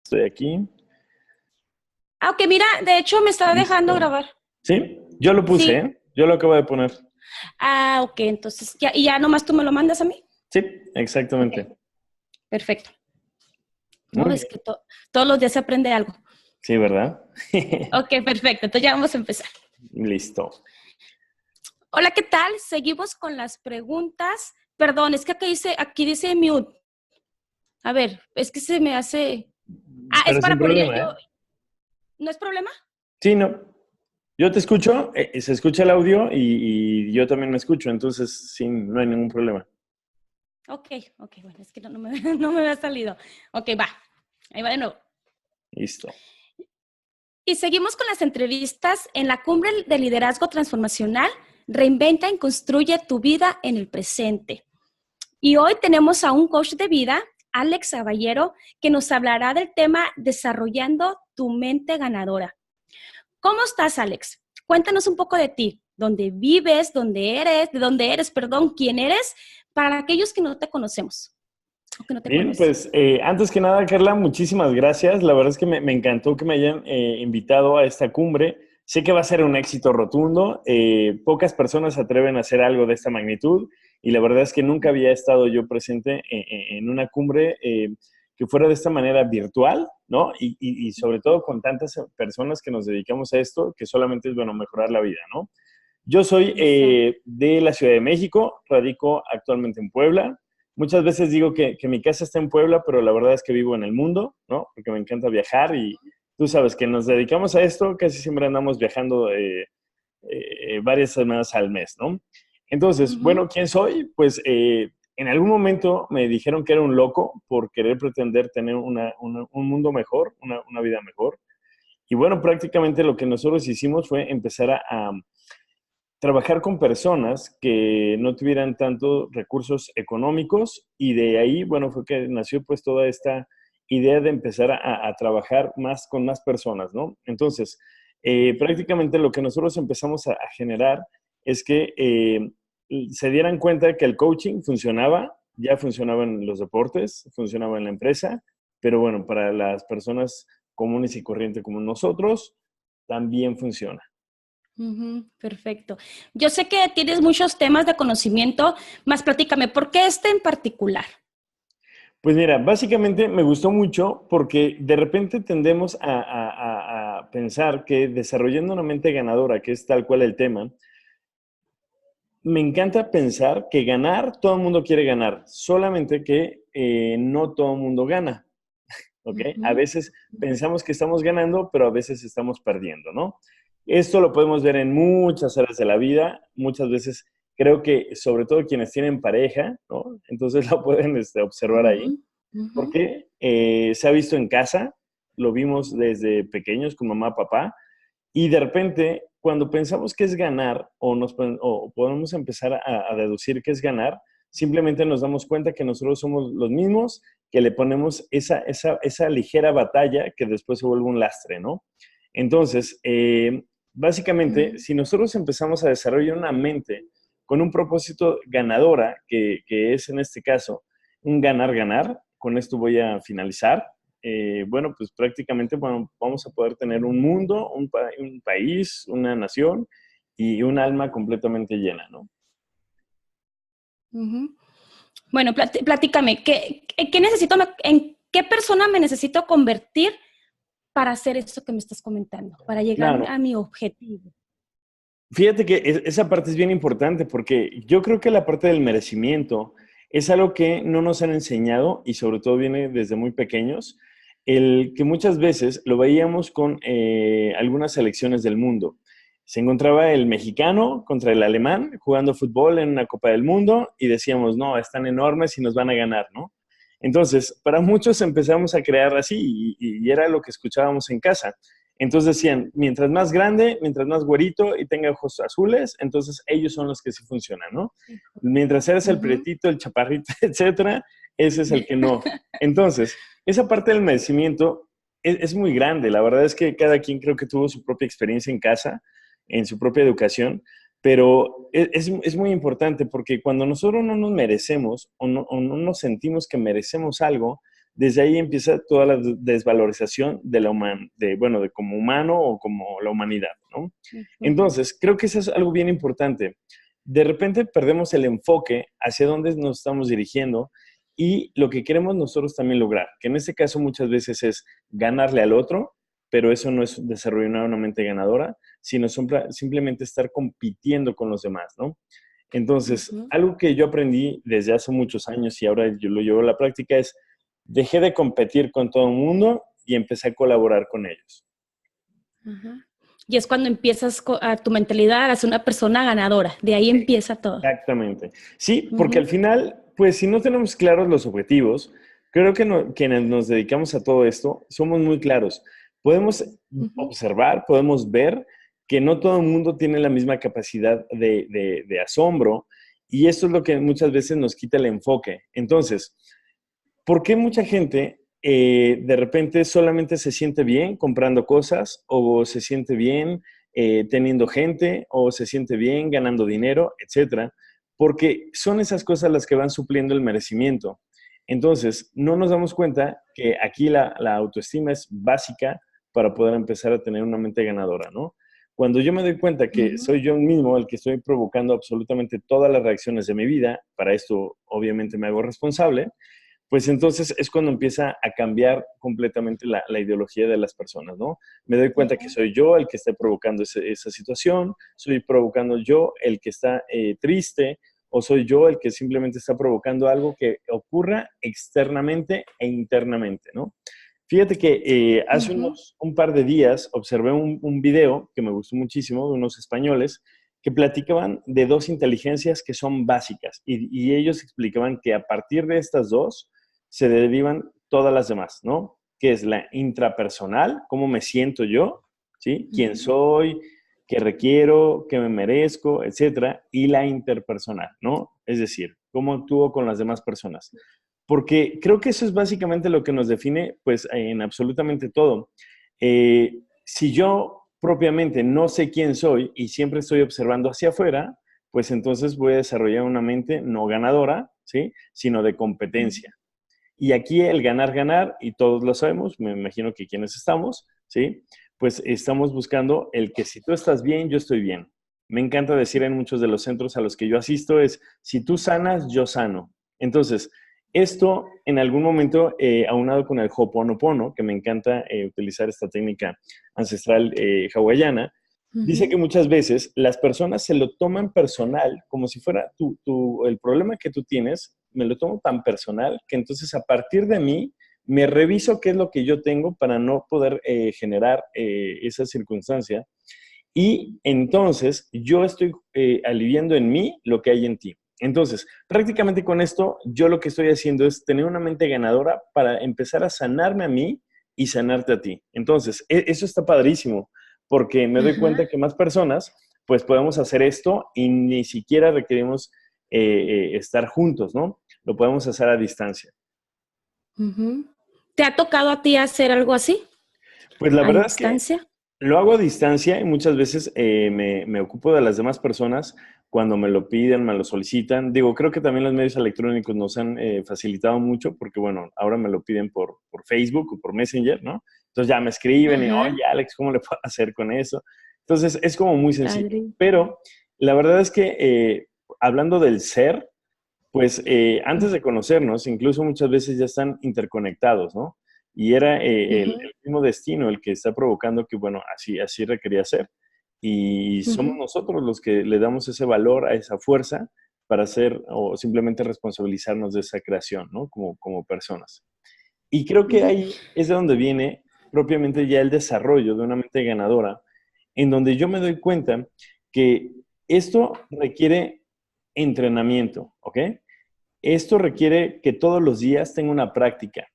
Estoy aquí. Ah, ok, mira, de hecho me estaba dejando Listo. grabar. ¿Sí? Yo lo puse, Sí. ¿eh? Yo lo acabo de poner. Ah, ok, entonces ya, y ya nomás tú me lo mandas a mí. Sí, Ok, exactamente. perfecto. No, Muy es bien. que todos los días se aprende algo. Sí, ¿verdad? Ok, perfecto. Entonces ya vamos a empezar. Listo. Hola, ¿qué tal? Seguimos con las preguntas. Perdón, es que aquí dice mute. A ver, es que se me hace. Ah, es Pero sin para ponerle problema, yo. ¿eh? ¿No es problema? Sí, no. Yo te escucho, se escucha el audio y yo también me escucho, entonces sí, no hay ningún problema. Ok, ok, bueno, es que no me había salido. Ok, va. Ahí va de nuevo. Listo. Y seguimos con las entrevistas en la Cumbre de Liderazgo Transformacional. Reinventa y construye tu vida en el presente. Y hoy tenemos a un coach de vida, Alex Caballero, que nos hablará del tema Desarrollando tu mente ganadora. ¿Cómo estás, Alex? Cuéntanos un poco de ti, dónde vives, de dónde eres, perdón, quién eres, para aquellos que no te conocemos o que no te Bien, conocen. pues antes que nada, Carla, muchísimas gracias. La verdad es que me encantó que me hayan invitado a esta cumbre. Sé que va a ser un éxito rotundo. Pocas personas se atreven a hacer algo de esta magnitud y la verdad es que nunca había estado yo presente en una cumbre que fuera de esta manera virtual, ¿no? Y sobre todo con tantas personas que nos dedicamos a esto, que solamente es, bueno, mejorar la vida, ¿no? Yo soy Exacto. de la Ciudad de México, radico actualmente en Puebla. Muchas veces digo que mi casa está en Puebla, pero la verdad es que vivo en el mundo, ¿no? Porque me encanta viajar y tú sabes que nos dedicamos a esto, casi siempre andamos viajando varias semanas al mes, ¿no? Entonces, Ujú. bueno, ¿quién soy? Pues en algún momento me dijeron que era un loco por querer pretender tener un mundo mejor, una vida mejor. Y bueno, prácticamente lo que nosotros hicimos fue empezar a trabajar con personas que no tuvieran tantos recursos económicos y de ahí, bueno, fue que nació pues toda esta idea de empezar a trabajar más con más personas, ¿no? Entonces, prácticamente lo que nosotros empezamos a generar es que se dieran cuenta que el coaching funcionaba, ya funcionaba en los deportes, funcionaba en la empresa, pero bueno, para las personas comunes y corrientes como nosotros, también funciona. Ujú, perfecto. Yo sé que tienes muchos temas de conocimiento, más platícame, ¿por qué este en particular? Pues mira, básicamente me gustó mucho porque de repente tendemos a pensar que desarrollando una mente ganadora, que es tal cual el tema, me encanta pensar que ganar, todo el mundo quiere ganar, solamente que no todo el mundo gana, ¿ok? A Ujú, veces pensamos que estamos ganando, pero a veces estamos perdiendo, ¿no? Esto lo podemos ver en muchas áreas de la vida, muchas veces creo que sobre todo quienes tienen pareja, ¿no? Entonces lo pueden observar ahí ujú, ujú, porque se ha visto en casa, lo vimos desde pequeños con mamá, papá, y de repente, cuando pensamos que es ganar o podemos empezar a deducir que es ganar, simplemente nos damos cuenta que nosotros somos los mismos, que le ponemos esa ligera batalla que después se vuelve un lastre, ¿no? Entonces, básicamente, ujú, si nosotros empezamos a desarrollar una mente con un propósito ganadora, que es en este caso un ganar-ganar, con esto voy a finalizar. Bueno, pues prácticamente bueno, vamos a poder tener un mundo, un país, una nación y un alma completamente llena, ¿no? ujú. Bueno, platícame, ¿qué necesito, en qué persona me necesito convertir para hacer esto que me estás comentando, para llegar Claro, a mi objetivo? fíjate que esa parte es bien importante porque yo creo que la parte del merecimiento es algo que no nos han enseñado y sobre todo viene desde muy pequeños, el que muchas veces lo veíamos con algunas selecciones del mundo. Se encontraba el mexicano contra el alemán jugando fútbol en una Copa del Mundo y decíamos, no, están enormes y nos van a ganar, ¿no? Entonces, para muchos empezamos a crear así y era lo que escuchábamos en casa. Entonces decían, mientras más grande, mientras más güerito y tenga ojos azules, entonces ellos son los que sí funcionan, ¿no? Mientras eres el Ujú. prietito, el chaparrito, etcétera, ese es el que no. Entonces, esa parte del merecimiento es muy grande. La verdad es que cada quien creo que tuvo su propia experiencia en casa, en su propia educación, pero es muy importante porque cuando nosotros no nos merecemos o no nos sentimos que merecemos algo, desde ahí empieza toda la desvalorización de de como humano o como la humanidad, ¿no? Entonces, creo que eso es algo bien importante. De repente perdemos el enfoque hacia dónde nos estamos dirigiendo y lo que queremos nosotros también lograr, que en este caso muchas veces es ganarle al otro, pero eso no es desarrollar una mente ganadora, sino simplemente estar compitiendo con los demás, ¿no? Entonces, algo que yo aprendí desde hace muchos años y ahora yo lo llevo a la práctica es, dejé de competir con todo el mundo y empecé a colaborar con ellos. Y es cuando empiezas a tu mentalidad a ser una persona ganadora. De ahí empieza todo. Exactamente. Sí, porque al final, pues si no tenemos claros los objetivos, creo que quienes nos dedicamos a todo esto somos muy claros. Podemos observar, podemos ver que no todo el mundo tiene la misma capacidad de asombro y esto es lo que muchas veces nos quita el enfoque. Entonces, ¿por qué mucha gente de repente solamente se siente bien comprando cosas o se siente bien teniendo gente o se siente bien ganando dinero, etcétera? Porque son esas cosas las que van supliendo el merecimiento. Entonces, no nos damos cuenta que aquí la autoestima es básica para poder empezar a tener una mente ganadora, ¿no? Cuando yo me doy cuenta que soy yo mismo el que estoy provocando absolutamente todas las reacciones de mi vida, para esto obviamente me hago responsable, pues entonces es cuando empieza a cambiar completamente la ideología de las personas, ¿no? Me doy cuenta que soy yo el que está provocando esa situación, soy provocando yo el que está triste, o soy yo el que simplemente está provocando algo que ocurra externamente e internamente, ¿no? Fíjate que hace un par de días observé un video que me gustó muchísimo de unos españoles que platicaban de dos inteligencias que son básicas y ellos explicaban que a partir de estas dos se derivan todas las demás, ¿no? Que es la intrapersonal, cómo me siento yo, ¿sí? ¿Quién soy? ¿Qué requiero? ¿Qué me merezco? Etcétera. Y la interpersonal, ¿no? Es decir, cómo actúo con las demás personas. Porque creo que eso es básicamente lo que nos define, pues, en absolutamente todo. Si yo propiamente no sé quién soy y siempre estoy observando hacia afuera, pues entonces voy a desarrollar una mente no ganadora, ¿sí? Sino de competencia. Y aquí el ganar, ganar, y todos lo sabemos, me imagino que quienes estamos, ¿sí? Pues estamos buscando el que si tú estás bien, yo estoy bien. Me encanta decir en muchos de los centros a los que yo asisto es, si tú sanas, yo sano. Entonces, esto en algún momento, aunado con el Ho'oponopono, que me encanta utilizar esta técnica ancestral hawaiana, dice que muchas veces las personas se lo toman personal, como si fuera el problema que tú tienes, me lo tomo tan personal que entonces a partir de mí me reviso qué es lo que yo tengo para no poder generar esa circunstancia y entonces yo estoy aliviando en mí lo que hay en ti. Entonces, prácticamente con esto, yo lo que estoy haciendo es tener una mente ganadora para empezar a sanarme a mí y sanarte a ti. Entonces, eso está padrísimo, porque me doy cuenta que más personas, pues podemos hacer esto y ni siquiera requerimos estar juntos, ¿no? Lo podemos hacer a distancia. ¿Te ha tocado a ti hacer algo así? Pues la ¿A verdad distancia? es que lo hago a distancia y muchas veces me ocupo de las demás personas cuando me lo piden, me lo solicitan. Digo, creo que también los medios electrónicos nos han facilitado mucho porque, bueno, ahora me lo piden por Facebook o por Messenger, ¿no? Entonces ya me escriben y, oye, Alex, ¿cómo le puedo hacer con eso? Entonces es como muy sencillo. Padre. Pero la verdad es que hablando del ser, pues antes de conocernos, incluso muchas veces ya están interconectados, ¿no? Y era el mismo destino el que está provocando que, bueno, así requería ser. Y somos nosotros los que le damos ese valor a esa fuerza para hacer o simplemente responsabilizarnos de esa creación, ¿no? Como personas. Y creo que ahí es de donde viene propiamente ya el desarrollo de una mente ganadora, en donde yo me doy cuenta que esto requiere entrenamiento, ¿ok? Esto requiere que todos los días tenga una práctica,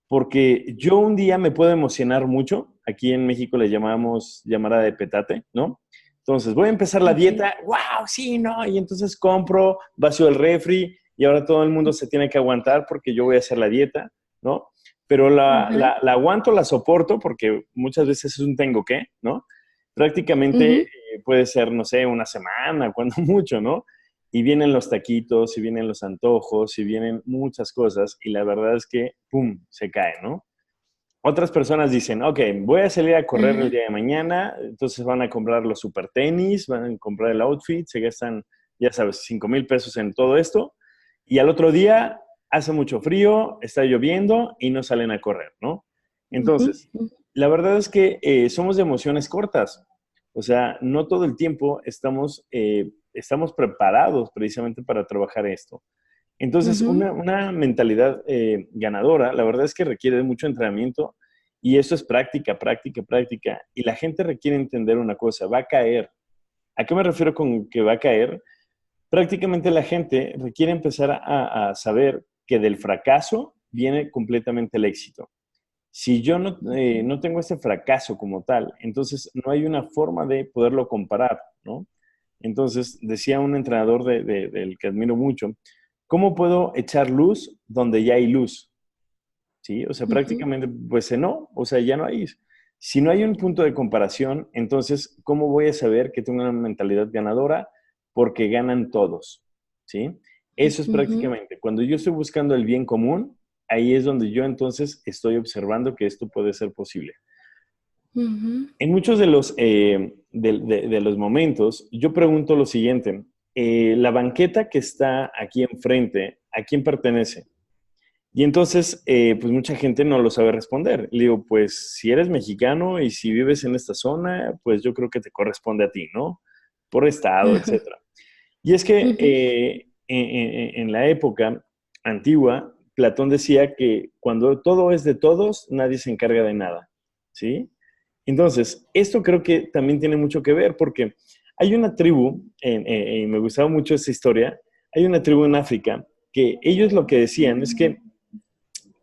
porque yo un día me puedo emocionar mucho, aquí en México le llamamos llamada de petate, ¿no? Entonces, voy a empezar la dieta, wow, sí, no, y entonces compro, vacío el refri, y ahora todo el mundo se tiene que aguantar porque yo voy a hacer la dieta, ¿no? Pero la aguanto, la soporto, porque muchas veces es un tengo que, ¿no? Prácticamente puede ser, no sé, una semana, cuando mucho, ¿no? y vienen los taquitos, y vienen los antojos, y vienen muchas cosas, y la verdad es que, ¡pum!, se cae, ¿no? Otras personas dicen, ok, voy a salir a correr el Ajá. día de mañana, entonces van a comprar los super tenis, van a comprar el outfit, se gastan, ya sabes, 5,000 pesos en todo esto, y al otro día hace mucho frío, está lloviendo y no salen a correr, ¿no? Ujú, Entonces, ujú, la verdad es que somos de emociones cortas, o sea, no todo el tiempo estamos preparados precisamente para trabajar esto. Entonces, ujú, una mentalidad ganadora, la verdad es que requiere de mucho entrenamiento y eso es práctica, práctica, práctica. Y la gente requiere entender una cosa, va a caer. ¿A qué me refiero con que va a caer? Prácticamente la gente requiere empezar a saber que del fracaso viene completamente el éxito. Si yo no tengo ese fracaso como tal, entonces no hay una forma de poderlo comparar, ¿no? Entonces, decía un entrenador del que admiro mucho, ¿cómo puedo echar luz donde ya hay luz? ¿Sí? O sea, ujú, prácticamente, pues no, o sea, ya no hay. Si no hay un punto de comparación, entonces, ¿cómo voy a saber que tengo una mentalidad ganadora? Porque ganan todos, ¿sí? Eso es ujú, prácticamente, cuando yo estoy buscando el bien común, ahí es donde yo entonces estoy observando que esto puede ser posible. ujú. En muchos de los momentos, yo pregunto lo siguiente, la banqueta que está aquí enfrente, ¿a quién pertenece? Y entonces, pues mucha gente no lo sabe responder. Le digo, pues si eres mexicano y si vives en esta zona, pues yo creo que te corresponde a ti, ¿no? Por estado, etcétera. Y es que Ujú, en la época antigua, Platón decía que cuando todo es de todos, nadie se encarga de nada, ¿sí? Entonces, esto creo que también tiene mucho que ver porque hay una tribu, y me gustaba mucho esta historia, hay una tribu en África que ellos lo que decían es que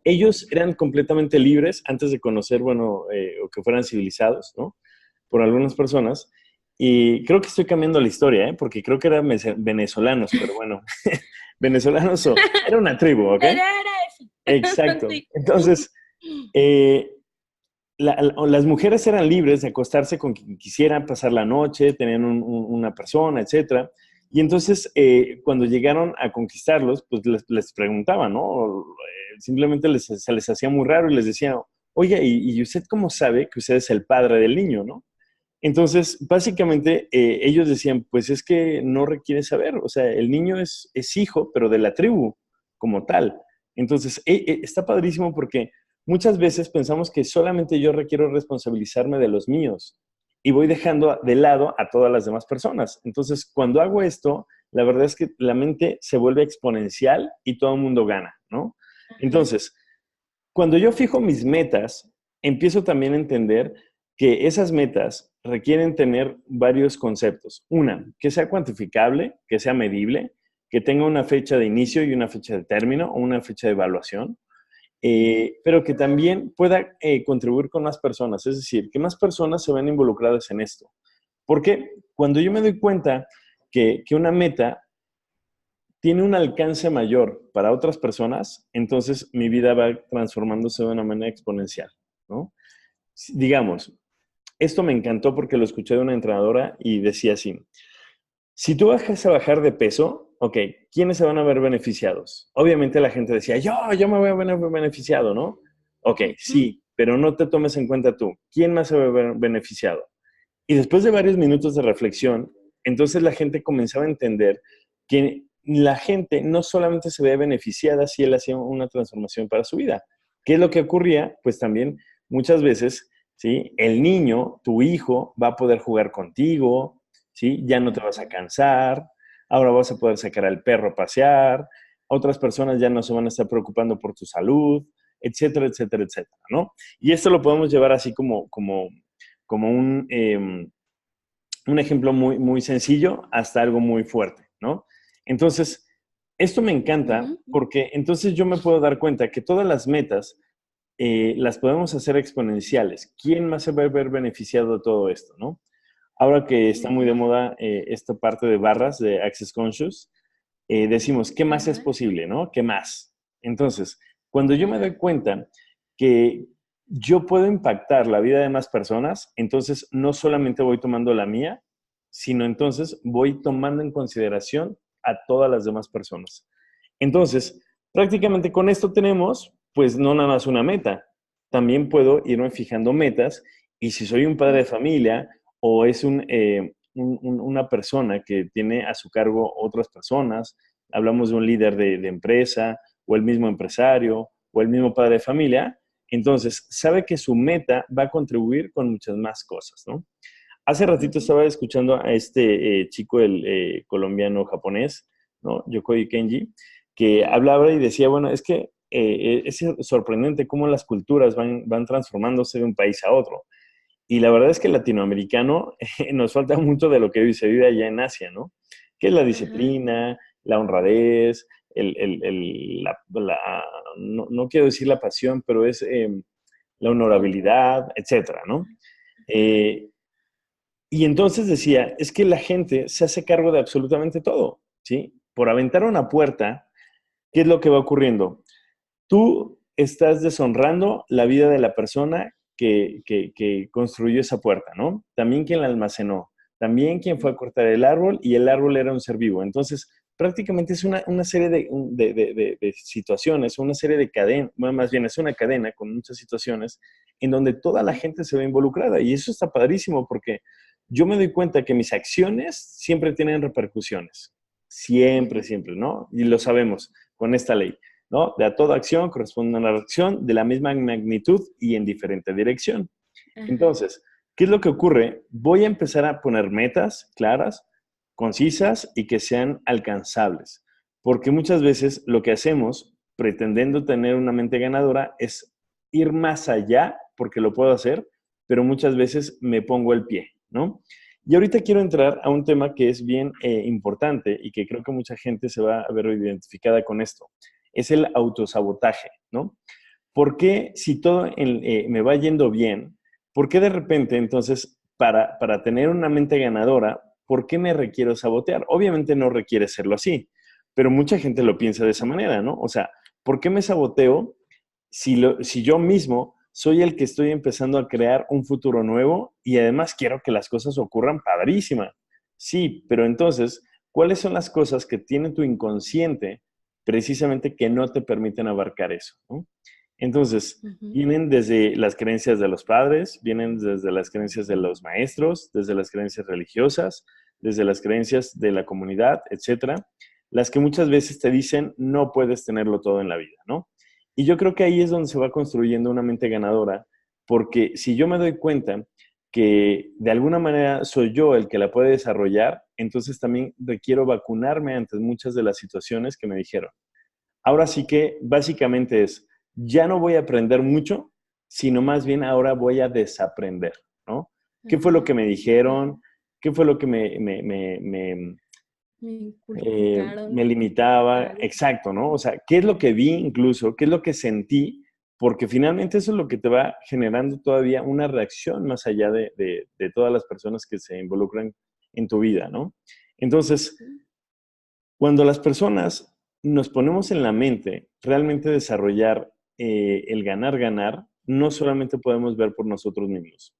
ellos eran completamente libres antes de conocer, bueno, o que fueran civilizados, ¿no? Por algunas personas. Y creo que estoy cambiando la historia, ¿eh? Porque creo que eran venezolanos, pero bueno, venezolanos o... Era una tribu, ¿ok? Era eso. Exacto. Sí. Entonces, eh, las mujeres eran libres de acostarse con quien quisieran, pasar la noche, tenían una persona, etcétera. Y entonces, cuando llegaron a conquistarlos, pues les preguntaban, ¿no? Simplemente se les hacía muy raro y les decían, oye, ¿y usted cómo sabe que usted es el padre del niño, no? Entonces, básicamente, ellos decían, pues es que no requiere saber, o sea, el niño es hijo, pero de la tribu como tal. Entonces, está padrísimo porque muchas veces pensamos que solamente yo requiero responsabilizarme de los míos y voy dejando de lado a todas las demás personas. Entonces, cuando hago esto, la verdad es que la mente se vuelve exponencial y todo el mundo gana, ¿no? Ajá. Entonces, cuando yo fijo mis metas, empiezo también a entender que esas metas requieren tener varios conceptos. Una, que sea cuantificable, que sea medible, que tenga una fecha de inicio y una fecha de término o una fecha de evaluación, pero que también pueda contribuir con más personas, es decir, que más personas se ven involucradas en esto. Porque cuando yo me doy cuenta que una meta tiene un alcance mayor para otras personas, entonces mi vida va transformándose de una manera exponencial, ¿no? Digamos, esto me encantó porque lo escuché de una entrenadora y decía así, si tú vas a bajar de peso, ok, ¿quiénes se van a ver beneficiados? Obviamente la gente decía, yo me voy a ver beneficiado, ¿no? Ok, Ujú. sí, pero no te tomes en cuenta tú. ¿Quién más se va a ver beneficiado? Y después de varios minutos de reflexión, entonces la gente comenzaba a entender que la gente no solamente se veía beneficiada si él hacía una transformación para su vida. ¿Qué es lo que ocurría? Pues también muchas veces, ¿sí? El niño, tu hijo, va a poder jugar contigo, ¿sí? Ya no te vas a cansar, ahora vas a poder sacar al perro a pasear, otras personas ya no se van a estar preocupando por tu salud, etcétera, etcétera, etcétera, ¿no? Y esto lo podemos llevar así como un ejemplo muy, muy sencillo hasta algo muy fuerte, ¿no? Entonces, esto me encanta Ujú. porque entonces yo me puedo dar cuenta que todas las metas las podemos hacer exponenciales. ¿Quién más se va a ver beneficiado de todo esto, no? Ahora que está muy de moda esta parte de barras de Access Conscious, decimos, ¿qué más es Ajá. posible, no? ¿Qué más? Entonces, cuando yo me Ajá. doy cuenta que yo puedo impactar la vida de más personas, entonces no solamente voy tomando la mía, sino entonces voy tomando en consideración a todas las demás personas. Entonces, prácticamente con esto tenemos, pues no nada más una meta, también puedo irme fijando metas y si soy un padre de familia o es una persona que tiene a su cargo otras personas, hablamos de un líder de empresa o el mismo empresario o el mismo padre de familia, entonces sabe que su meta va a contribuir con muchas más cosas, ¿no? Hace ratito estaba escuchando a este chico, el colombiano-japonés, ¿no? Yokoi Kenji, que hablaba y decía, bueno, es que es sorprendente cómo las culturas van transformándose de un país a otro. Y la verdad es que el latinoamericano nos falta mucho de lo que se vive allá en Asia, ¿no? Que es la Ajá. disciplina, la honradez, no quiero decir la pasión, pero es la Sí. honorabilidad, etcétera, ¿no? Eh, y entonces decía, es que la gente se hace cargo de absolutamente todo, ¿sí? Por aventar una puerta, ¿qué es lo que va ocurriendo? Tú estás deshonrando la vida de la persona que construyó esa puerta, ¿no? También quien la almacenó, también quien fue a cortar el árbol y el árbol era un ser vivo. Entonces, prácticamente es una serie de situaciones, una serie de cadenas, bueno, más bien es una cadena con muchas situaciones en donde toda la gente se ve involucrada y eso está padrísimo porque yo me doy cuenta que mis acciones siempre tienen repercusiones, siempre, siempre, ¿no? Y lo sabemos con esta ley. ¿No? De a toda acción corresponde una reacción de la misma magnitud y en diferente dirección. Ajá. Entonces, ¿qué es lo que ocurre? Voy a empezar a poner metas claras, concisas y que sean alcanzables. Porque muchas veces lo que hacemos, pretendiendo tener una mente ganadora, es ir más allá, porque lo puedo hacer, pero muchas veces me pongo el pie, ¿no? Y ahorita quiero entrar a un tema que es bien importante y que creo que mucha gente se va a ver identificada con esto. Es el autosabotaje, ¿no? ¿Por qué si todo me va yendo bien, por qué de repente entonces para tener una mente ganadora, por qué me requiero sabotear? Obviamente no requiere serlo así, pero mucha gente lo piensa de esa manera, ¿no? O sea, ¿por qué me saboteo si yo mismo soy el que estoy empezando a crear un futuro nuevo y además quiero que las cosas ocurran padrísima? Sí, pero entonces, ¿cuáles son las cosas que tiene tu inconsciente precisamente que no te permiten abarcar eso, ¿no? Entonces, Ujú. vienen desde las creencias de los padres, vienen desde las creencias de los maestros, desde las creencias religiosas, desde las creencias de la comunidad, etcétera, las que muchas veces te dicen no puedes tenerlo todo en la vida, ¿no? Y yo creo que ahí es donde se va construyendo una mente ganadora, porque si yo me doy cuenta que de alguna manera soy yo el que la puede desarrollar, entonces también requiero vacunarme ante muchas de las situaciones que me dijeron. Ahora sí que básicamente es, ya no voy a aprender mucho, sino más bien ahora voy a desaprender, ¿no? ¿Qué fue lo Ajá. que me Okey. dijeron? ¿Qué fue lo que Me inculcaron me limitaba? algo. Exacto, ¿no? O sea, ¿qué es lo que vi incluso? ¿Qué es lo que sentí? Porque finalmente eso es lo que te va generando todavía una reacción más allá de todas las personas que se involucran en tu vida, ¿no? Entonces, Ujú. cuando las personas nos ponemos en la mente realmente desarrollar el ganar, ganar, no solamente podemos ver por nosotros mismos.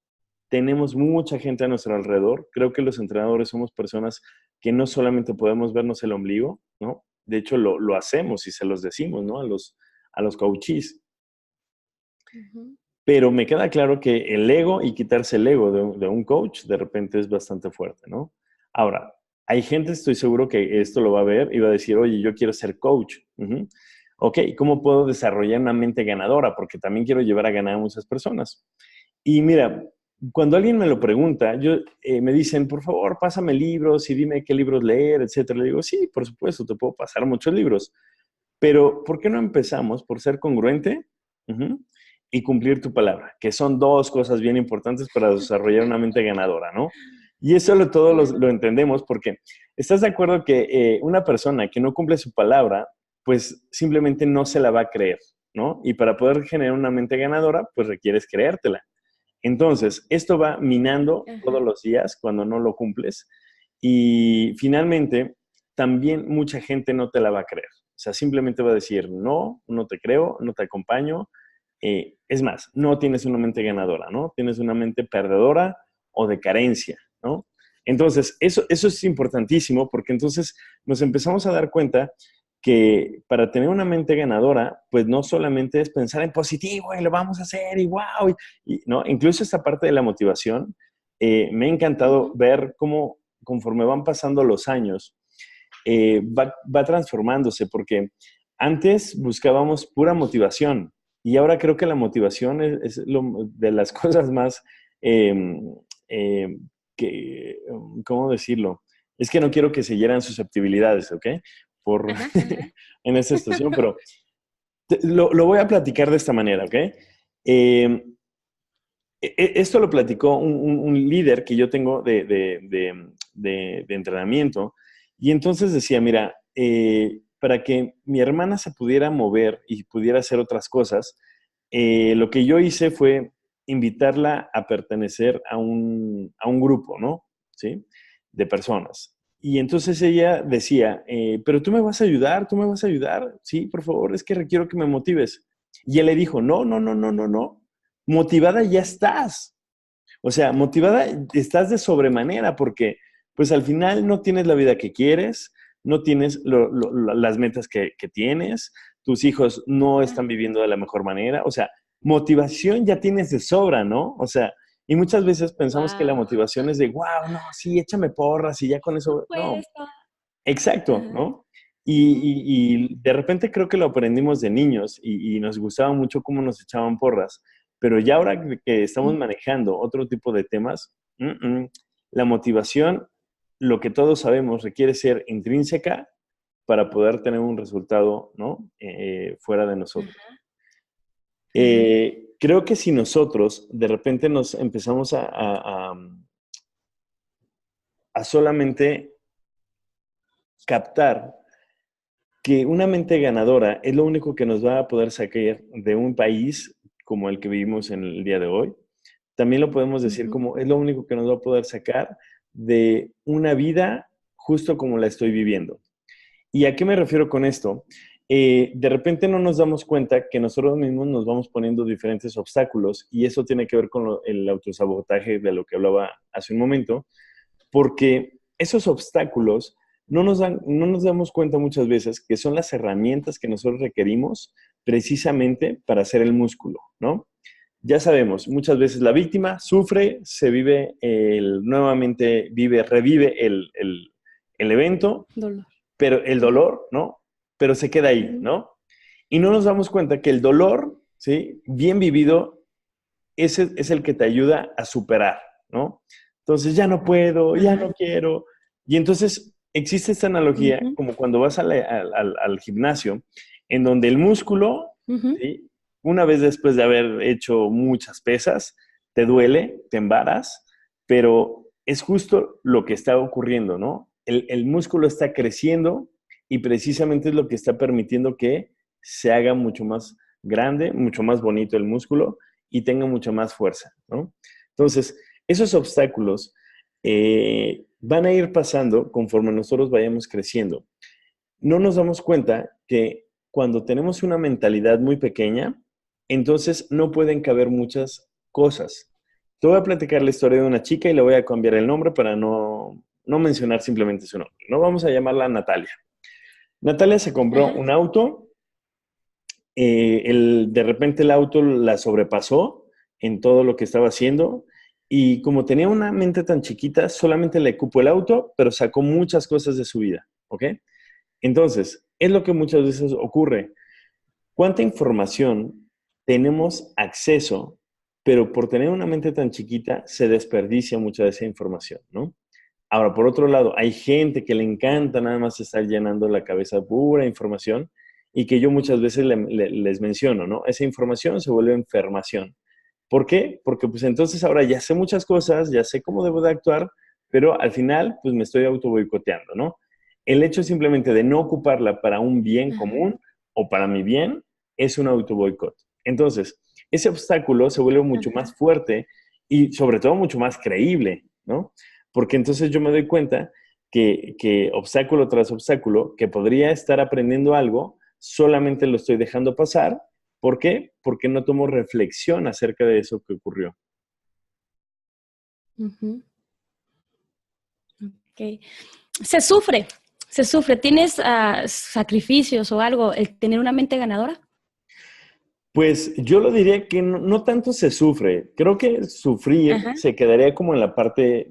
Tenemos mucha gente a nuestro alrededor. Creo que los entrenadores somos personas que no solamente podemos vernos el ombligo, ¿no? De hecho, lo hacemos y se los decimos, ¿no? A los coaches. Ujú. Pero me queda claro que el ego y quitarse el ego de un coach de repente es bastante fuerte, ¿no? Ahora, hay gente, estoy seguro que esto lo va a ver y va a decir, oye, yo quiero ser coach. Ujú. Ok, ¿cómo puedo desarrollar una mente ganadora? Porque también quiero llevar a ganar a muchas personas. Y mira, cuando alguien me lo pregunta, me dicen, por favor, pásame libros y dime qué libros leer, etcétera. Le digo, sí, por supuesto, te puedo pasar muchos libros. Pero, ¿por qué no empezamos por ser congruente? Ujú, y cumplir tu palabra, que son dos cosas bien importantes para desarrollar una mente ganadora, ¿no? Y eso todos Claro. lo entendemos porque estás de acuerdo que una persona que no cumple su palabra, pues simplemente no se la va a creer, ¿no? Y para poder generar una mente ganadora, pues requieres creértela. Entonces, esto va minando todos Ajá. los días cuando no lo cumples y finalmente también mucha gente no te la va a creer. O sea, simplemente va a decir, no, no te creo, no te acompaño. Es más, no tienes una mente ganadora, ¿no? Tienes una mente perdedora o de carencia, ¿no? Entonces, eso es importantísimo porque entonces nos empezamos a dar cuenta que para tener una mente ganadora, pues no solamente es pensar en positivo y lo vamos a hacer y wow, ¿no? Incluso esta parte de la motivación, me ha encantado ver cómo conforme van pasando los años, va transformándose, porque antes buscábamos pura motivación y ahora creo que la motivación es de las cosas más, eh, eh, ¿cómo decirlo? Es que no quiero que se hieran susceptibilidades, ¿ok? Por, Ajá, ajá. en esta situación, pero lo voy a platicar de esta manera, ¿ok? Eh, Esto lo platicó un líder que yo tengo de entrenamiento y entonces decía, mira, para que mi hermana se pudiera mover y pudiera hacer otras cosas, lo que yo hice fue invitarla a pertenecer a un grupo, ¿no? ¿Sí? De personas. Y entonces ella decía, pero tú me vas a ayudar, tú me vas a ayudar, sí, por favor, es que requiero que me motives. Y él le dijo, no, no, no, no, no, no, motivada ya estás. O sea, motivada estás de sobremanera porque pues al final no tienes la vida que quieres, no tienes las metas que tienes, tus hijos no están viviendo de la mejor manera, o sea, motivación ya tienes de sobra, ¿no? O sea, y muchas veces pensamos que la Wow. motivación es de, wow, no, sí, échame porras y ya con eso, no, Pues, exacto, ajá. ¿no? Ujú. Y de repente creo que lo aprendimos de niños y nos gustaba mucho cómo nos echaban porras, pero ya ahora que estamos manejando otro tipo de temas, la motivación, lo que todos sabemos, requiere ser intrínseca para poder tener un resultado, ¿no? Fuera de nosotros. Ajá, ajá. Creo que si nosotros de repente nos empezamos a solamente captar que una mente ganadora es lo único que nos va a poder sacar de un país como el que vivimos en el día de hoy. También lo podemos decir Ujú. como es lo único que nos va a poder sacar de una vida justo como la estoy viviendo. ¿Y a qué me refiero con esto? De repente no nos damos cuenta que nosotros mismos nos vamos poniendo diferentes obstáculos y eso tiene que ver con el autosabotaje de lo que hablaba hace un momento, porque esos obstáculos no nos damos cuenta muchas veces que son las herramientas que nosotros requerimos precisamente para hacer el músculo, ¿no? Ya sabemos, muchas veces la víctima sufre, se vive, nuevamente revive el evento, Dolor. pero el Ujú, dolor, ¿no? Pero se queda ahí, ujú. ¿no? Y no nos damos cuenta que el dolor, ¿sí? Bien vivido, ese es el que te ayuda a superar, ¿no? Entonces ya no puedo, ya Ajá. no quiero. Y entonces existe esta analogía Ujú, como cuando vas al gimnasio, en donde el músculo, ujú. ¿sí? Una vez después de haber hecho muchas pesas, te duele, te embaras, pero es justo lo que está ocurriendo, ¿no? El músculo está creciendo y precisamente es lo que está permitiendo que se haga mucho más grande, mucho más bonito el músculo y tenga mucha más fuerza, ¿no? Entonces, esos obstáculos van a ir pasando conforme nosotros vayamos creciendo. No nos damos cuenta que cuando tenemos una mentalidad muy pequeña, entonces no pueden caber muchas cosas. Te voy a platicar la historia de una chica y le voy a cambiar el nombre para no mencionar simplemente su nombre. No vamos a llamarla Natalia. Natalia se compró Ajá. un auto, de repente el auto la sobrepasó en todo lo que estaba haciendo y como tenía una mente tan chiquita, solamente le cupo el auto, pero sacó muchas cosas de su vida, ¿ok? Entonces, es lo que muchas veces ocurre. ¿Cuánta información tenemos acceso, pero por tener una mente tan chiquita se desperdicia mucha de esa información, ¿no? Ahora, por otro lado, hay gente que le encanta nada más estar llenando la cabeza de pura información y que yo muchas veces les menciono, ¿no? Esa información se vuelve enfermación. ¿Por qué? Porque pues entonces ahora ya sé muchas cosas, ya sé cómo debo de actuar, pero al final pues me estoy auto boicoteando, ¿no? El hecho simplemente de no ocuparla para un bien Ajá. común o para mi bien es un auto boicot. Entonces, ese obstáculo se vuelve mucho más Ajá. fuerte y sobre todo mucho más creíble, ¿no? Porque entonces yo me doy cuenta que obstáculo tras obstáculo, que podría estar aprendiendo algo, solamente lo estoy dejando pasar. ¿Por qué? Porque no tomo reflexión acerca de eso que ocurrió. Ujú. Se sufre, se sufre. ¿Tienes sacrificios o algo el tener una mente ganadora? Pues yo lo diría que no tanto se sufre. Creo que sufrir Ajá. se quedaría como en la parte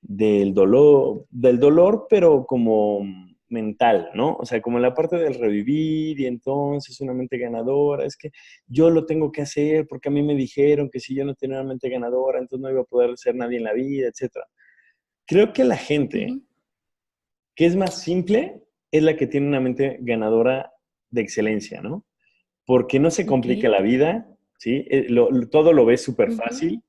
del dolor, pero como mental, ¿no? O sea, como en la parte del revivir y entonces una mente ganadora, es que yo lo tengo que hacer porque a mí me dijeron que si yo no tenía una mente ganadora, entonces no iba a poder ser nadie en la vida, etcétera. Creo que la gente Ujú. que es más simple es la que tiene una mente ganadora de excelencia, ¿no? Porque no se Ok. complica la vida, ¿sí? Todo lo ves súper Ujú, fácil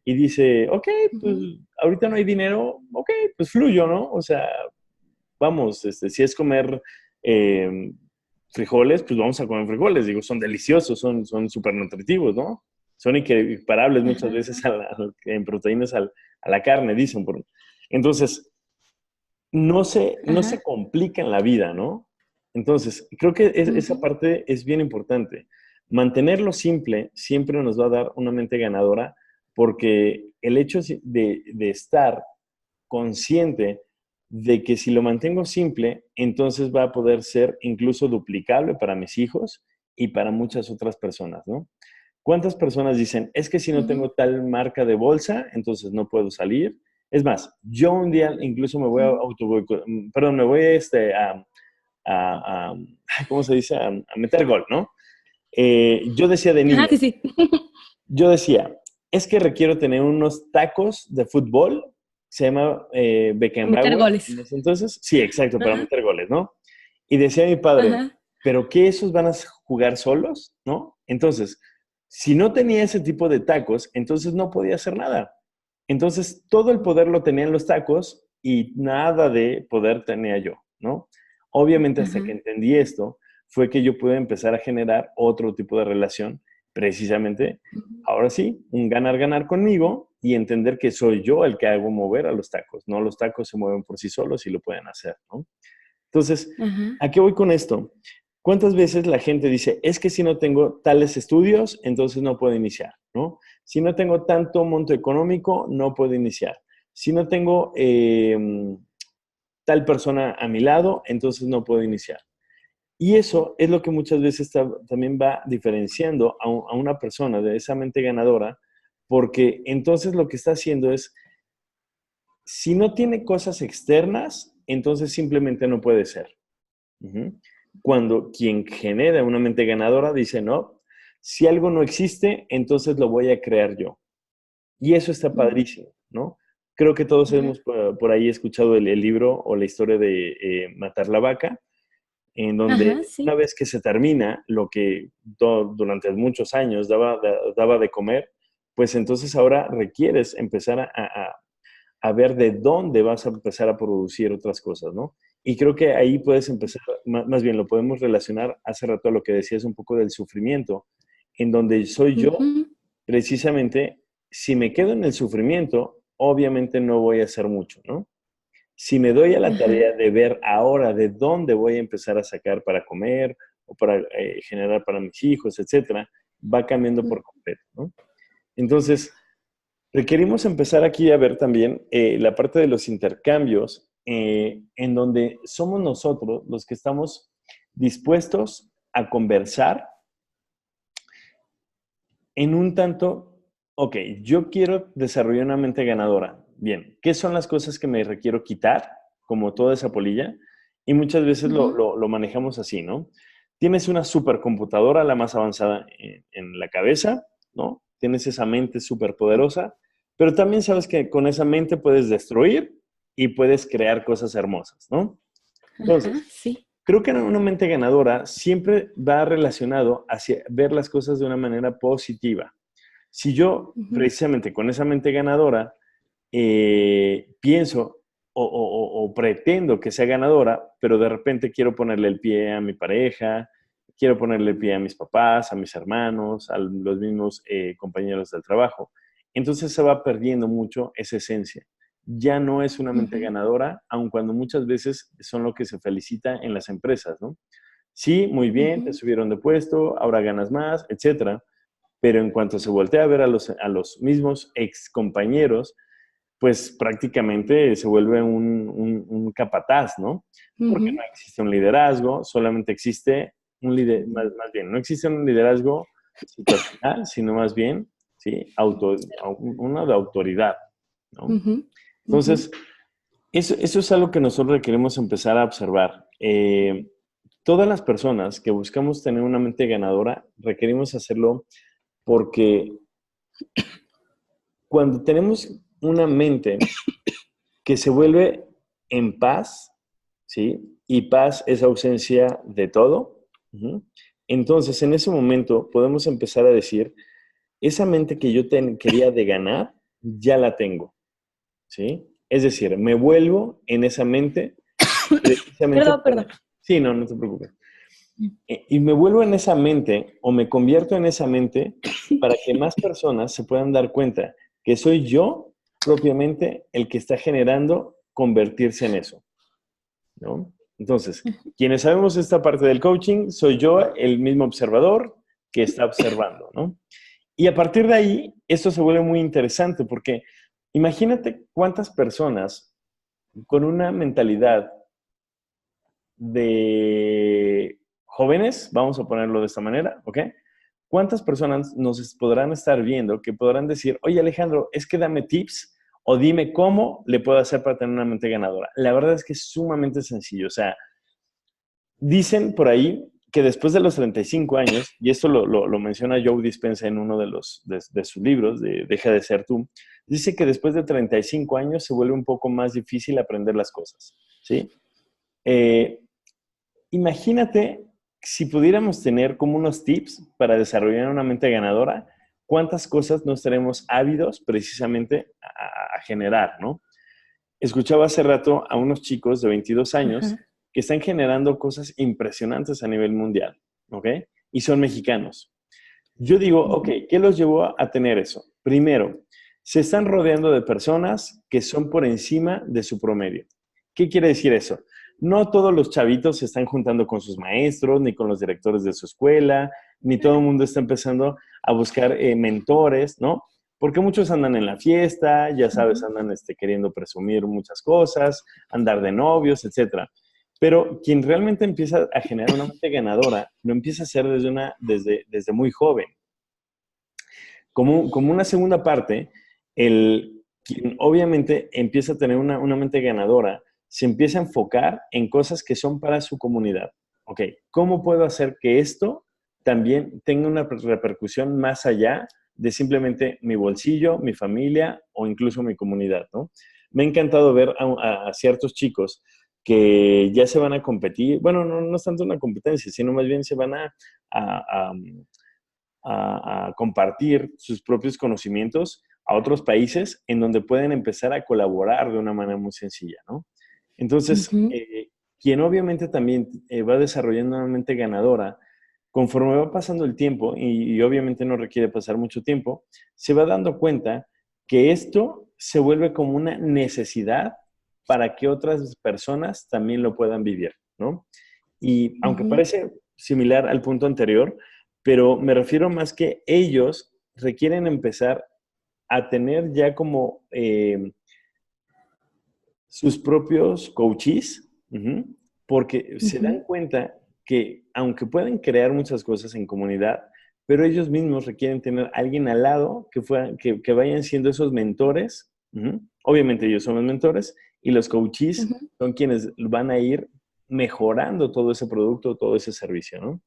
y dice, ok, pues ujú. ahorita no hay dinero, ok, pues fluyo, ¿no? O sea, vamos, si es comer eh, frijoles, pues vamos a comer frijoles, digo, son deliciosos, son súper nutritivos, ¿no? Son equiparables muchas Ajá. veces en proteínas a la carne, dicen. Entonces, no se Ajá. complica en la vida, ¿no? Entonces, creo que esa Ujú, parte es bien importante. Mantenerlo simple siempre nos va a dar una mente ganadora porque el hecho de estar consciente de que si lo mantengo simple, entonces va a poder ser incluso duplicable para mis hijos y para muchas otras personas, ¿no? ¿Cuántas personas dicen, es que si no ujú, tengo tal marca de bolsa, entonces no puedo salir? Es más, yo un día incluso me voy a ujú. perdón, me voy ¿cómo se dice? A meter gol, ¿no? Yo decía de Ajá, niño, sí, sí. yo decía, es que requiero tener unos tacos de fútbol, se llama A meter Beckenbauer, goles. en ese entonces, sí, exacto, para Ajá, meter goles, ¿no? Y decía mi padre, ajá. ¿pero qué esos van a jugar solos? ¿No? Entonces, si no tenía ese tipo de tacos, entonces no podía hacer nada. Entonces, todo el poder lo tenía en los tacos y nada de poder tenía yo, ¿no? Obviamente, hasta que Ajá. entendí esto, fue que yo pude empezar a generar otro tipo de relación, precisamente, Ujú. ahora sí, un ganar-ganar conmigo y entender que soy yo el que hago mover a los tacos, no los tacos se mueven por sí solos y lo pueden hacer, ¿no? Entonces, Ajá. ¿a qué voy con esto? ¿Cuántas veces la gente dice, es que si no tengo tales estudios, entonces no puedo iniciar, ¿no? Si no tengo tanto monto económico, no puedo iniciar. Si no tengo tal persona a mi lado, entonces no puedo iniciar. Y eso es lo que muchas veces también va diferenciando a una persona de esa mente ganadora, porque entonces lo que está haciendo es, si no tiene cosas externas, entonces simplemente no puede ser. Ujú. Cuando quien genera una mente ganadora dice, no, si algo no existe, entonces lo voy a crear yo. Y eso está Ujú. padrísimo, ¿no? Creo que todos Ajá. hemos por ahí escuchado el libro o la historia de Matar la vaca, en Ajá, donde una sí. vez que se termina lo que durante muchos años daba de comer, pues entonces ahora requieres empezar a ver de dónde vas a empezar a producir otras cosas, ¿no? Y creo que ahí puedes empezar, más bien lo podemos relacionar hace rato a lo que decías un poco del sufrimiento, en donde soy yo, Ujú. precisamente, si me quedo en el sufrimiento, obviamente no voy a hacer mucho, ¿no? Si me doy a la Ajá. tarea de ver ahora de dónde voy a empezar a sacar para comer o para generar para mis hijos, etcétera, va cambiando por completo, ¿no? Entonces, requerimos empezar aquí a ver también la parte de los intercambios, en donde somos nosotros los que estamos dispuestos a conversar en un tanto, ok, yo quiero desarrollar una mente ganadora. Bien, ¿qué son las cosas que me requiero quitar, como toda esa polilla? Y muchas veces Ujú. lo manejamos así, ¿no? Tienes una supercomputadora, la más avanzada en la cabeza, ¿no? Tienes esa mente superpoderosa, pero también sabes que con esa mente puedes destruir y puedes crear cosas hermosas, ¿no? Ajá, Entonces, sí. creo que una mente ganadora siempre va relacionado hacia ver las cosas de una manera positiva. Si yo, Ujú. precisamente con esa mente ganadora, pienso o pretendo que sea ganadora, pero de repente quiero ponerle el pie a mi pareja, quiero ponerle el pie a mis papás, a mis hermanos, a los mismos compañeros del trabajo, entonces se va perdiendo mucho esa esencia. Ya no es una mente Ujú. ganadora, aun cuando muchas veces son lo que se felicita en las empresas, ¿no? Sí, muy bien, te Ujú. subieron de puesto, ahora ganas más, etcétera, pero en cuanto se voltea a ver a los mismos ex compañeros, pues prácticamente se vuelve un capataz, ¿no? Porque no existe un liderazgo, solamente existe un liderazgo, más bien, no existe un liderazgo situacional, sino más bien, ¿sí? Uno de autoridad, ¿no? Entonces, eso es algo que nosotros queremos empezar a observar. Todas las personas que buscamos tener una mente ganadora, requerimos hacerlo porque cuando tenemos una mente que se vuelve en paz, ¿sí? Y paz es ausencia de todo. Entonces, en ese momento podemos empezar a decir, esa mente que yo quería de ganar, ya la tengo, ¿sí? Es decir, me vuelvo en esa mente precisamente Perdón. Sí, no te preocupes. Y me vuelvo en esa mente o me convierto en esa mente para que más personas se puedan dar cuenta que soy yo propiamente el que está generando convertirse en eso, ¿no? Entonces, quienes sabemos esta parte del coaching, soy yo el mismo observador que está observando, ¿no? Y a partir de ahí, esto se vuelve muy interesante porque imagínate cuántas personas con una mentalidad de jóvenes, vamos a ponerlo de esta manera, ¿ok? ¿Cuántas personas nos podrán estar viendo que podrán decir, oye Alejandro, es que dame tips o dime cómo le puedo hacer para tener una mente ganadora? La verdad es que es sumamente sencillo. O sea, dicen por ahí que después de los 35 años, y esto lo menciona Joe Dispenza en uno de sus libros, de Deja de ser tú, dice que después de 35 años se vuelve un poco más difícil aprender las cosas, ¿sí? Imagínate si pudiéramos tener como unos tips para desarrollar una mente ganadora, cuántas cosas no estaremos ávidos precisamente a generar, ¿no? Escuchaba hace rato a unos chicos de 22 años que están generando cosas impresionantes a nivel mundial, ¿ok? Y son mexicanos. Yo digo, ok, ¿qué los llevó a tener eso? Primero, se están rodeando de personas que son por encima de su promedio. ¿Qué quiere decir eso? No todos los chavitos se están juntando con sus maestros, ni con los directores de su escuela, ni todo el mundo está empezando a buscar mentores, ¿no? Porque muchos andan en la fiesta, ya sabes, andan queriendo presumir muchas cosas, andar de novios, etcétera. Pero quien realmente empieza a generar una mente ganadora, lo empieza a hacer desde muy joven. Como una segunda parte, quien obviamente empieza a tener una mente ganadora, se empieza a enfocar en cosas que son para su comunidad. Ok, ¿cómo puedo hacer que esto también tenga una repercusión más allá de simplemente mi bolsillo, mi familia o incluso mi comunidad, ¿no? Me ha encantado ver a ciertos chicos que ya se van a competir, bueno, no es tanto una competencia, sino más bien se van a compartir sus propios conocimientos a otros países en donde pueden empezar a colaborar de una manera muy sencilla, ¿no? Entonces, quien obviamente también va desarrollando una mente ganadora, conforme va pasando el tiempo, y obviamente no requiere pasar mucho tiempo, se va dando cuenta que esto se vuelve como una necesidad para que otras personas también lo puedan vivir, ¿no? Y aunque parece similar al punto anterior, pero me refiero más que ellos requieren empezar a tener ya como sus propios coaches, porque se dan cuenta que aunque pueden crear muchas cosas en comunidad, pero ellos mismos requieren tener a alguien al lado que vayan siendo esos mentores. Obviamente ellos son los mentores y los coaches son quienes van a ir mejorando todo ese producto, todo ese servicio, ¿no?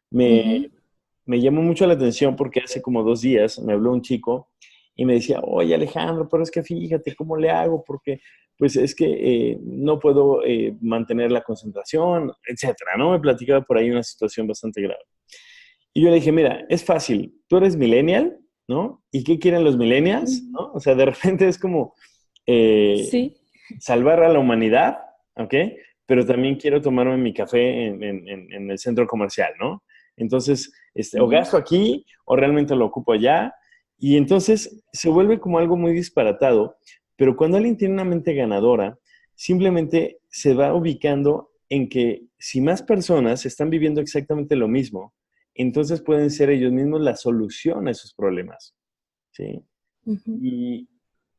Me llamó mucho la atención porque hace como 2 días me habló un chico y me decía, oye Alejandro, pero es que fíjate cómo le hago porque pues es que no puedo mantener la concentración, etcétera, ¿no? Me platicaba por ahí una situación bastante grave. Y yo le dije, mira, es fácil, tú eres millennial, ¿no? ¿Y qué quieren los millennials? ¿No? O sea, de repente es como Sí. salvar a la humanidad, ¿ok? Pero también quiero tomarme mi café en el centro comercial, ¿no? Entonces, o gasto aquí o realmente lo ocupo allá. Y entonces se vuelve como algo muy disparatado, pero cuando alguien tiene una mente ganadora, simplemente se va ubicando en que si más personas están viviendo exactamente lo mismo, entonces pueden ser ellos mismos la solución a esos problemas, ¿sí? Y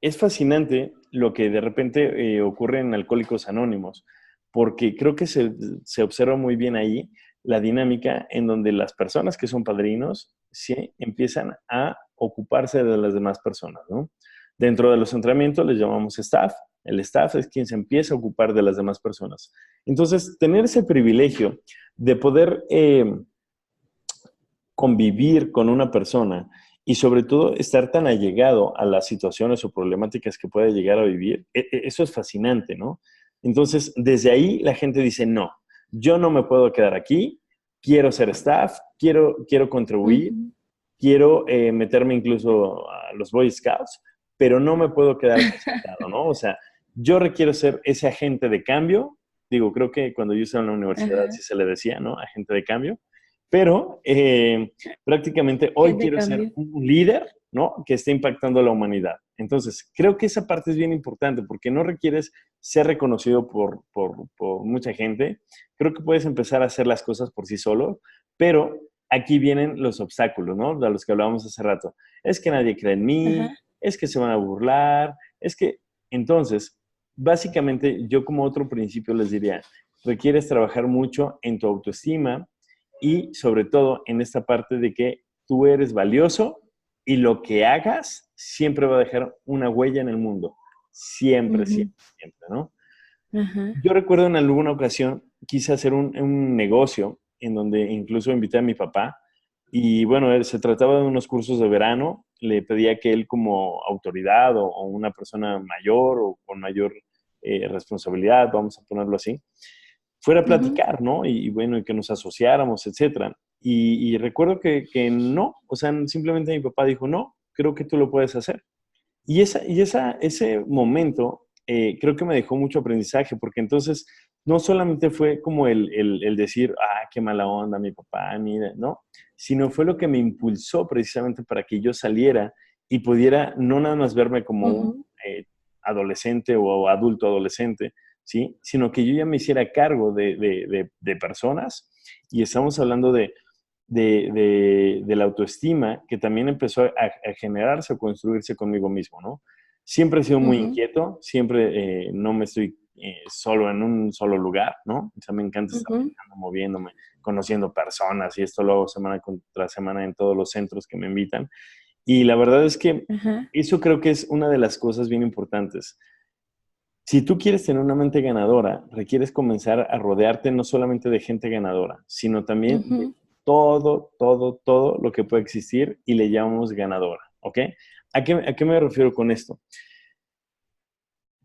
es fascinante lo que de repente ocurre en Alcohólicos Anónimos, porque creo que se observa muy bien ahí la dinámica en donde las personas que son padrinos sí empiezan a ocuparse de las demás personas, ¿no? Dentro de los entrenamientos les llamamos staff. El staff es quien se empieza a ocupar de las demás personas. Entonces, tener ese privilegio de poder convivir con una persona y sobre todo estar tan allegado a las situaciones o problemáticas que puede llegar a vivir, eso es fascinante, ¿no? Entonces, desde ahí la gente dice, no, yo no me puedo quedar aquí, quiero ser staff, quiero contribuir, quiero meterme incluso a los Boy Scouts, pero no me puedo quedar sentado, ¿no? O sea, yo requiero ser ese agente de cambio. Digo, creo que cuando yo estaba en la universidad sí se le decía, ¿no? Agente de cambio. Pero prácticamente hoy quiero ser un líder, ¿no? Que esté impactando a la humanidad. Entonces, creo que esa parte es bien importante porque no requieres ser reconocido por mucha gente. Creo que puedes empezar a hacer las cosas por sí solo, pero aquí vienen los obstáculos, ¿no? De los que hablábamos hace rato. Es que nadie cree en mí, es que se van a burlar, es que... Entonces, básicamente, yo como otro principio les diría, requieres trabajar mucho en tu autoestima, y sobre todo en esta parte de que tú eres valioso y lo que hagas siempre va a dejar una huella en el mundo. Siempre, siempre, siempre, ¿no? Yo recuerdo en alguna ocasión quise hacer un negocio en donde incluso invité a mi papá y bueno, se trataba de unos cursos de verano. Le pedía que él como autoridad o una persona mayor o con mayor responsabilidad, vamos a ponerlo así, fuera a platicar, ¿no? Y bueno, y que nos asociáramos, etcétera. Y recuerdo que no, o sea, simplemente mi papá dijo, no, creo que tú lo puedes hacer. Ese momento creo que me dejó mucho aprendizaje, porque entonces no solamente fue como el decir, ah, qué mala onda mi papá, mira, ¿no? Sino fue lo que me impulsó precisamente para que yo saliera y pudiera no nada más verme como un adolescente o adulto adolescente, ¿sí? Sino que yo ya me hiciera cargo de personas y estamos hablando de la autoestima que también empezó a generarse o construirse conmigo mismo, ¿no? Siempre he sido muy inquieto, siempre no me estoy solo en un solo lugar, ¿no? O sea, me encanta estar moviéndome, conociendo personas y esto lo hago semana contra semana en todos los centros que me invitan. Y la verdad es que eso creo que es una de las cosas bien importantes. Si tú quieres tener una mente ganadora, requieres comenzar a rodearte no solamente de gente ganadora, sino también de todo lo que puede existir y le llamamos ganadora, ¿ok? ¿A qué me refiero con esto?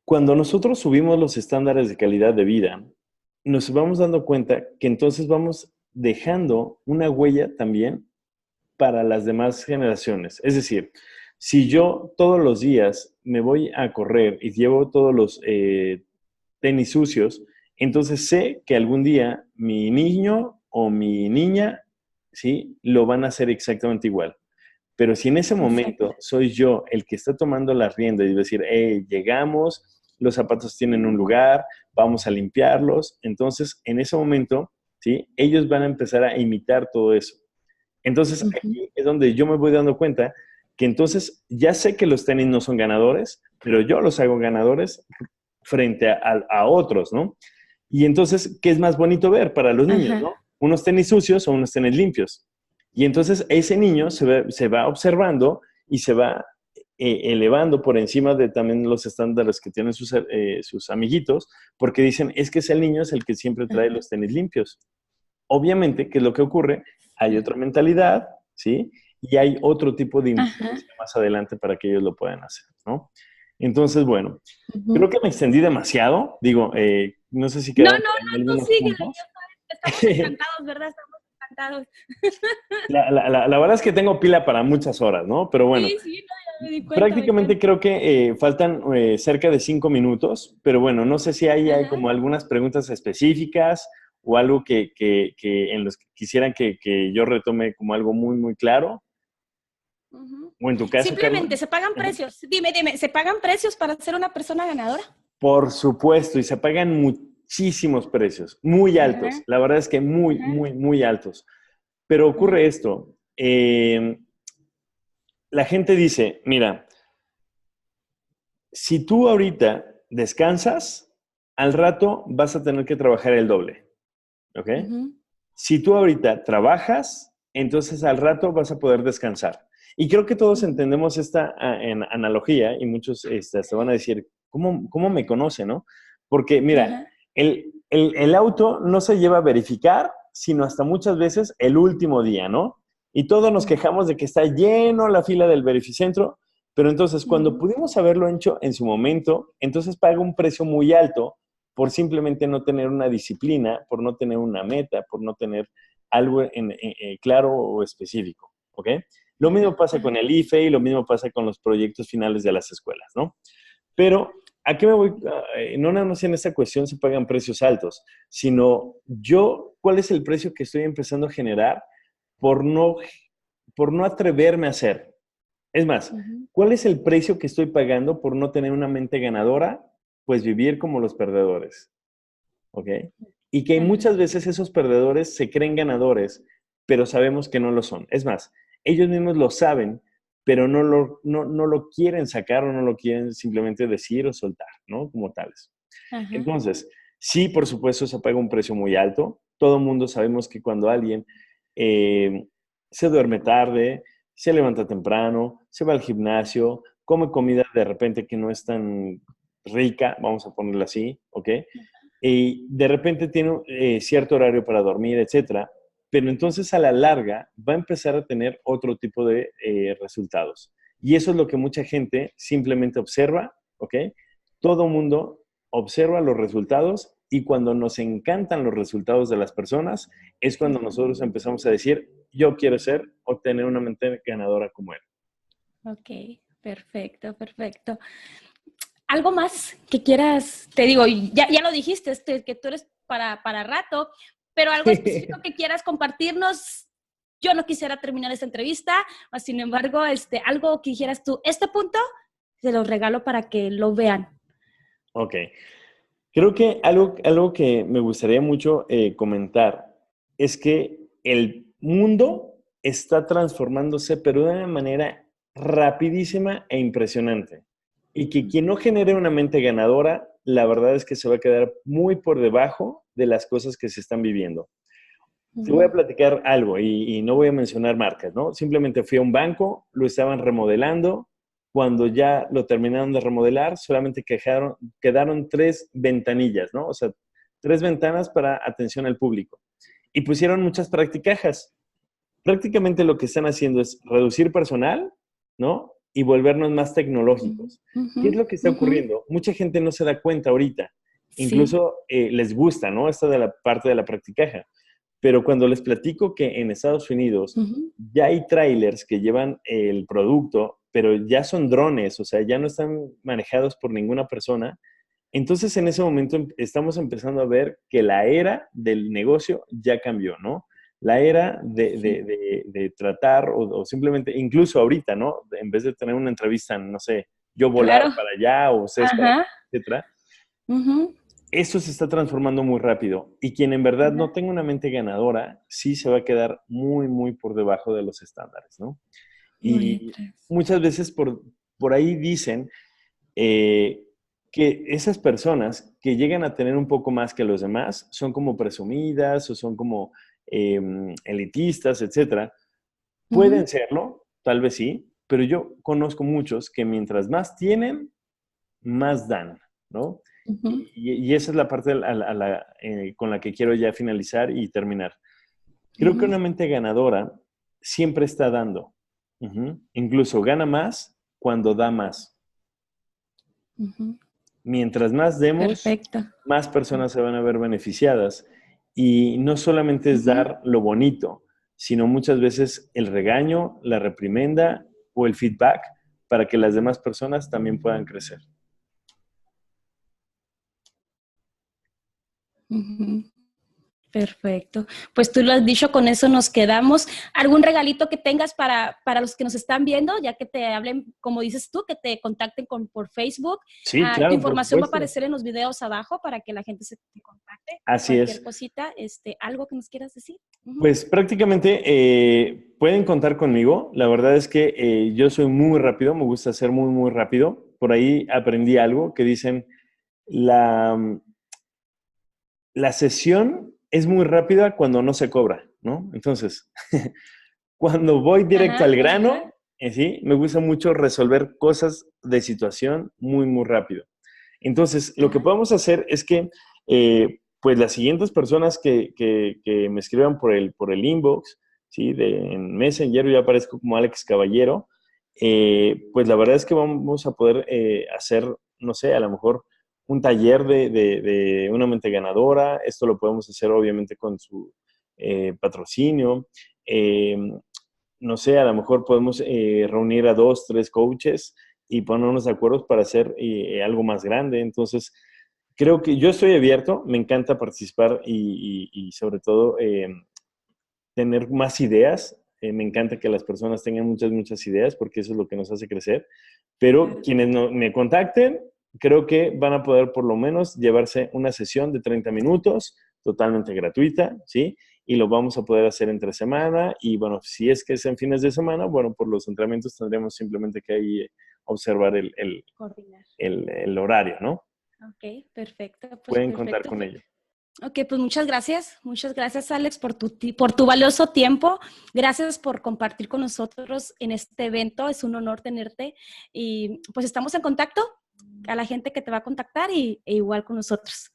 Cuando nosotros subimos los estándares de calidad de vida, nos vamos dando cuenta que entonces vamos dejando una huella también para las demás generaciones. Es decir, si yo todos los días me voy a correr y llevo todos los tenis sucios, entonces sé que algún día mi niño o mi niña, ¿sí? Lo van a hacer exactamente igual. Pero si en ese momento soy yo el que está tomando la rienda y decir, hey, llegamos, los zapatos tienen un lugar, vamos a limpiarlos, entonces en ese momento, ¿sí? Ellos van a empezar a imitar todo eso. Entonces, aquí es donde yo me voy dando cuenta que entonces ya sé que los tenis no son ganadores, pero yo los hago ganadores frente a otros, ¿no? Y entonces, ¿qué es más bonito ver para los niños, ¿no? Unos tenis sucios o unos tenis limpios. Y entonces ese niño se va observando y se va elevando por encima de también los estándares que tienen sus amiguitos, porque dicen, es que es el niño es el que siempre trae los tenis limpios. Obviamente, ¿qué es lo que ocurre? Hay otra mentalidad, ¿sí? Y hay otro tipo de influencia más adelante para que ellos lo puedan hacer, ¿no? Entonces, bueno, creo que me extendí demasiado. Digo, no sé si quedaron Tú algunos síguele, puntos. estamos encantados, ¿verdad? Estamos encantados. La verdad es que tengo pila para muchas horas, ¿no? Pero bueno, Sí, no, ya me di cuenta. prácticamente creo que faltan cerca de 5 minutos, pero bueno, no sé si hay como algunas preguntas específicas o algo que en los que quisieran que yo retome como algo muy, muy claro. O en tu caso, simplemente, Carlos. ¿se pagan precios? Dime, ¿se pagan precios para ser una persona ganadora? Por supuesto, y se pagan muchísimos precios, muy altos. La verdad es que muy altos. Pero ocurre esto. La gente dice, mira, si tú ahorita descansas, al rato vas a tener que trabajar el doble, ¿ok? Ujú, Si tú ahorita trabajas, entonces al rato vas a poder descansar. Y creo que todos ujú. entendemos esta analogía y muchos se van a decir, ¿cómo me conoce, no? Porque mira, Ajá. el auto no se lleva a verificar, sino hasta muchas veces el último día, ¿no? Y todos nos Ujú, quejamos de que está lleno la fila del verificentro, pero entonces cuando ujú, pudimos haberlo hecho en su momento, entonces paga un precio muy alto por simplemente no tener una disciplina, por no tener una meta, por no tener algo claro o específico, ¿ok? Lo mismo ajá, pasa con ajá. el IFE y lo mismo pasa con los proyectos finales de las escuelas, ¿no? Pero, ¿a qué me voy? No nada más en esta cuestión se pagan precios altos, sino yo, ¿cuál es el precio que estoy empezando a generar por no, por no atreverme a hacer? Es más, Ujú, ¿cuál es el precio que estoy pagando por no tener una mente ganadora? Pues vivir como los perdedores. ¿Ok? Y que ajá. muchas veces esos perdedores se creen ganadores, pero sabemos que no lo son. Es más, ellos mismos lo saben, pero no lo quieren sacar o no lo quieren simplemente decir o soltar, ¿no? Como tales. Ajá. Entonces, sí, por supuesto, se paga un precio muy alto. Todo el mundo sabemos que cuando alguien eh, se duerme tarde, se levanta temprano, se va al gimnasio, come comida de repente que no es tan rica, vamos a ponerla así, ¿ok? Y de repente tiene cierto horario para dormir, etcétera, pero entonces a la larga va a empezar a tener otro tipo de resultados. Y eso es lo que mucha gente simplemente observa, ¿ok? Todo mundo observa los resultados y cuando nos encantan los resultados de las personas es cuando Ujú. nosotros empezamos a decir, yo quiero ser o tener una mente ganadora como él. Ok, perfecto, perfecto. ¿Algo más que quieras? Te digo, ya lo dijiste, que tú eres para rato, pero algo específico que quieras compartirnos. Yo no quisiera terminar esta entrevista, sin embargo, algo que dijeras tú, este punto se los regalo para que lo vean. Ok. Creo que algo que me gustaría mucho comentar es que el mundo está transformándose, pero de una manera rapidísima e impresionante. Y que quien no genere una mente ganadora, la verdad es que se va a quedar muy por debajo de las cosas que se están viviendo. Te voy a Ujú, platicar algo y no voy a mencionar marcas, ¿no? Simplemente fui a un banco, lo estaban remodelando. Cuando ya lo terminaron de remodelar, solamente quedaron tres ventanillas, ¿no? O sea, tres ventanas para atención al público. Y pusieron muchas practicajas. Prácticamente lo que están haciendo es reducir personal, ¿no? Y volvernos más ujú, tecnológicos. ujú, ¿Qué es lo que está ujú. ocurriendo? Mucha gente no se da cuenta ahorita. Sí, Incluso les gusta, ¿no? Esta de la parte de la practicaja. Pero cuando les platico que en Estados Unidos ujú, ya hay trailers que llevan el producto, pero ya son drones, o sea, ya no están manejados por ninguna persona, entonces en ese momento estamos empezando a ver que la era del negocio ya cambió, ¿no? La era sí, de tratar o simplemente, incluso ahorita, ¿no? En vez de tener una entrevista, no sé, yo volar claro. para allá o ustedes para acá, Ajá. etcétera, Ujú, esto se está transformando muy rápido y quien en verdad ajá. no tenga una mente ganadora, sí se va a quedar muy por debajo de los estándares, ¿no? Muy Y atrás. muchas veces por ahí dicen eh, que esas personas que llegan a tener un poco más que los demás son como presumidas o son como elitistas, etcétera. Pueden Ujú, serlo, tal vez sí, pero yo conozco muchos que mientras más tienen, más dan, ¿no? ujú, Y esa es la parte con la que quiero ya finalizar y terminar. Creo que ujú, una mente ganadora siempre está dando. Ujú. Incluso gana más cuando da más. ujú. Mientras más demos, Perfecto. más personas se van a ver beneficiadas. Y no solamente es Ujú, dar lo bonito, sino muchas veces el regaño, la reprimenda o el feedback para que las demás personas también puedan crecer. ujú. Perfecto. Pues tú lo has dicho, con eso nos quedamos. ¿Algún regalito que tengas para los que nos están viendo, ya que te hablen, como dices tú, que te contacten por Facebook? Sí, Tu claro, por información va a supuesto. aparecer en los videos abajo para que la gente se te contacte. Así Cualquier es. cosita, algo que nos quieras decir. Ujú. Pues prácticamente pueden contar conmigo. La verdad es que yo soy muy rápido, me gusta ser muy, muy rápido. Por ahí aprendí algo que dicen, la, la sesión es muy rápida cuando no se cobra, ¿no? Entonces, cuando voy directo Ajá, al ajá. grano, sí, me gusta mucho resolver cosas de situación muy, muy rápido. Entonces, lo que Ajá. podemos hacer es que, pues, las siguientes personas que me escriban por el inbox, ¿sí? En Messenger, yo aparezco como Alex Caballero, pues la verdad es que vamos a poder hacer, no sé, a lo mejor un taller de una mente ganadora. Esto lo podemos hacer obviamente con su patrocinio. Eh, no sé, a lo mejor podemos reunir a dos, tres coaches y ponernos de acuerdo para hacer algo más grande. Entonces, creo que yo estoy abierto, me encanta participar y sobre todo tener más ideas. Me encanta que las personas tengan muchas, muchas ideas porque eso es lo que nos hace crecer. Pero Claro. quienes no, me contacten, creo que van a poder por lo menos llevarse una sesión de 30 minutos totalmente gratuita, ¿sí? Y lo vamos a poder hacer entre semana. Y bueno, si es que es en fines de semana, bueno, por los entrenamientos tendremos simplemente que ahí observar Coordinar. el horario, ¿no? Ok, perfecto. Pues Pueden contar perfecto. con ello. Ok, pues muchas gracias. Muchas gracias, Alex, por tu valioso tiempo. Gracias por compartir con nosotros en este evento. Es un honor tenerte. Y pues estamos en contacto a la gente que te va a contactar e igual con nosotros.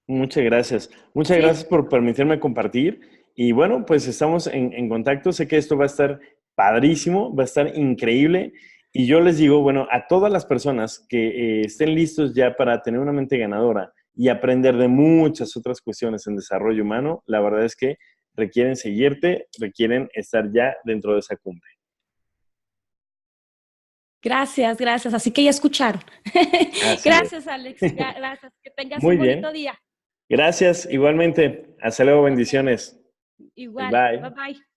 Muchas gracias. Muchas Sí, gracias por permitirme compartir. Y bueno, pues estamos en contacto. Sé que esto va a estar padrísimo, va a estar increíble. Y yo les digo, bueno, a todas las personas que estén listos ya para tener una mente ganadora y aprender de muchas otras cuestiones en desarrollo humano, la verdad es que requieren seguirte, requieren estar ya dentro de esa cumbre. gracias, gracias. Así que ya escucharon. Así es. Gracias, Alex. Gracias. Que tengas Muy un bonito bien. día. Gracias, igualmente. Hasta luego, Ok, bendiciones. igual. Bye Bye. bye.